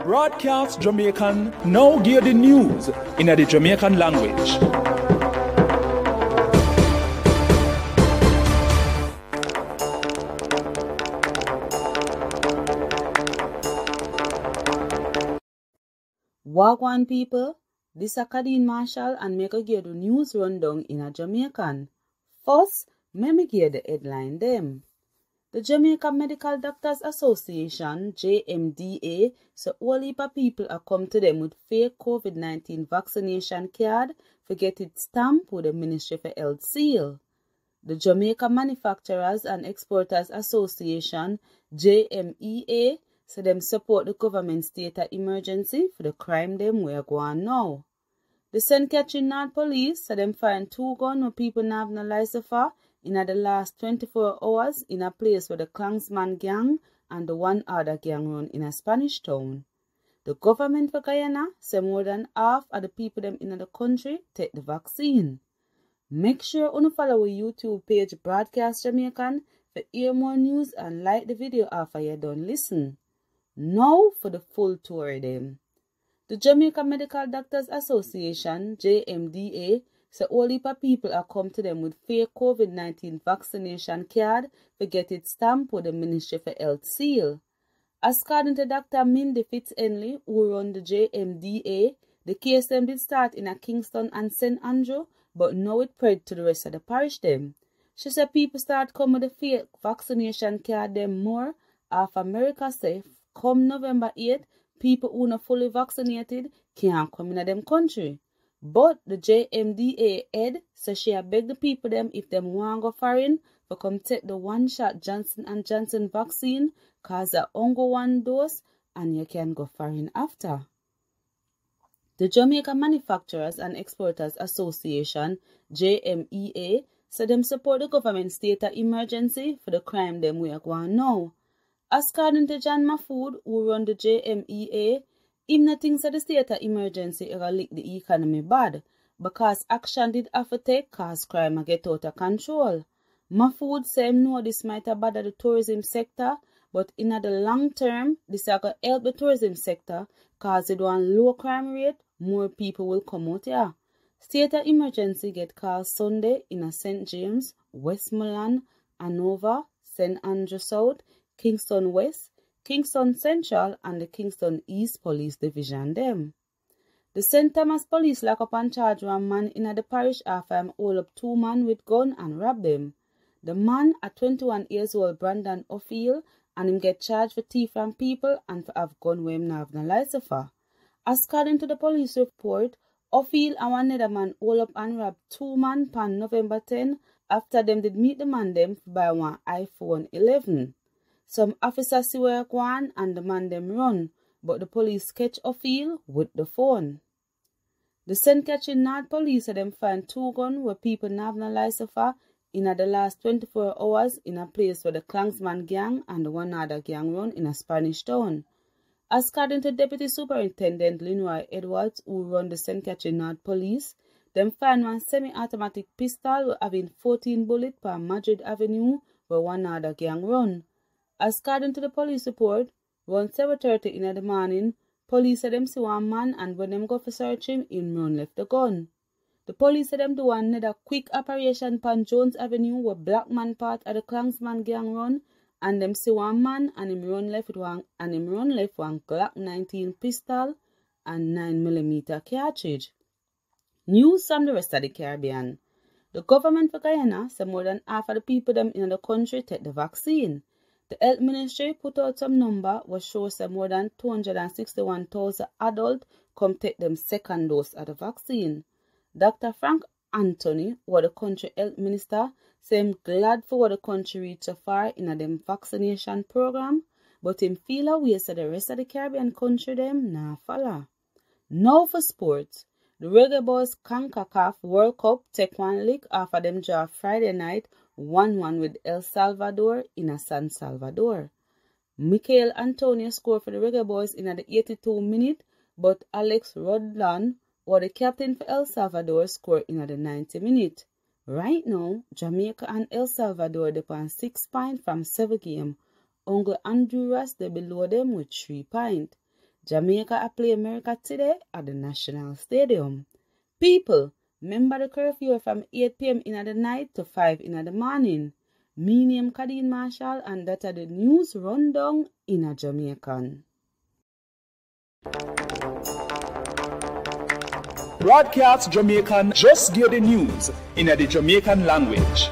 Broadcast Jamaican now give the news in the Jamaican language. Wagwan people, this is Kadeen Marshall and make a give the news rundown in a Jamaican. First, me give the headline them. The Jamaica Medical Doctors Association, JMDA, so all heap of people are come to them with fake COVID-19 vaccination card to get it stamped with the Ministry for Health seal. The Jamaica Manufacturers and Exporters Association, JMEA, so them support the government state of emergency for the crime them we are going now. The St. Catherine North Police, so them find 2 guns where people not have no license for in the last 24 hours in a place where the Klansman gang and the one other gang run in a Spanish town. The government for Guyana say more than half of the people them in the country take the vaccine. Make sure you follow our YouTube page Broadcast Jamaican for hear more news and like the video after you done listen. Now for the full tour of them. The Jamaica Medical Doctors Association, JMDA, so all heap of people are come to them with fake COVID-19 vaccination card to get it stamped with the Ministry for Health seal. As according to Dr. Mindy Fitz-Henley, who run the JMDA, the case them did start in a Kingston and St. Andrew, but now it spread to the rest of the parish them. She said people start coming with the fake vaccination card them more after America safe. Come November 8th, people who are not fully vaccinated can't come in them country. But the JMDA head says she beg the people them if them want go foreign to come take the one-shot Johnson & Johnson vaccine cause the only 1 dose and you can go foreign after. The Jamaica Manufacturers and Exporters Association, JMEA, said them support the government state of emergency for the crime them we are going now. As according to John Mahfood, who run the JMEA, him not thinks that the state of emergency ever lick the economy bad, because action did have to take cause crime get out of control. Mahfood say him know this might have bother the tourism sector, but in the long term, this is going to help the tourism sector cause it one low crime rate, more people will come out here. State of emergency get called Sunday in a St. James, Westmoreland, Hanover, St. Andrew South, Kingston West, Kingston Central and the Kingston East Police Division them. The St. Thomas Police lock up and charge 1 man in the parish after him hold up 2 men with gun and rob them. The man at 21 years old Brandon O'Field and him get charged for thief from people and for have gun where him not have no license for. As according to the police report, O'Field and one other man hold up and rob 2 men on November 10 after them did meet the man them to buy one iPhone 11. Some officers see where go on and the man them run, but the police catch O'Field with the phone. The St. Catherine North Police said them find 2 guns where people not have no license for in the last 24 hours in a place where the Klansman gang and the one other gang run in a Spanish town. As according to Deputy Superintendent Linoy Edwards, who run the St. Catherine North Police, them find one semi-automatic pistol having 14 bullets per Madrid Avenue where one other gang run. As according to the police report, around 7:30 in the morning, police said them see 1 man and when them go for search him run left the gun. The police said them do another quick operation upon Jones Avenue where black man part of the Klansman gang run and them see 1 man and him run left one Glock 19 pistol and 9mm cartridge. News from the rest of the Caribbean. The government for Guyana said more than half of the people them in the country take the vaccine. The Health Ministry put out some number which shows that more than 261,000 adults come take them 2nd dose of the vaccine. Dr. Frank Anthony, who was the country health minister, said him glad for what the country reached so far in a them vaccination program, but him feel a way so the rest of the Caribbean country them nah follow. Now for sports. The Reggae Boys CONCACAF World Cup take one lick after them draw Friday night 1-1 with El Salvador in a San Salvador. Michael Antonio scored for the Reggae Boys in the 82 minute, but Alex Rodlan, or the captain for El Salvador, scored in the 90 minute. Right now, Jamaica and El Salvador depend 6 points from 7 games. Uncle Honduras they below them with 3 points. Jamaica a play America today at the National Stadium. People, remember the curfew from 8 p.m. in the night to 5 in the morning. Me name Kadeen Marshall and that are the news rundown in a Jamaican. Broadcast Jamaican just give the news in the Jamaican language.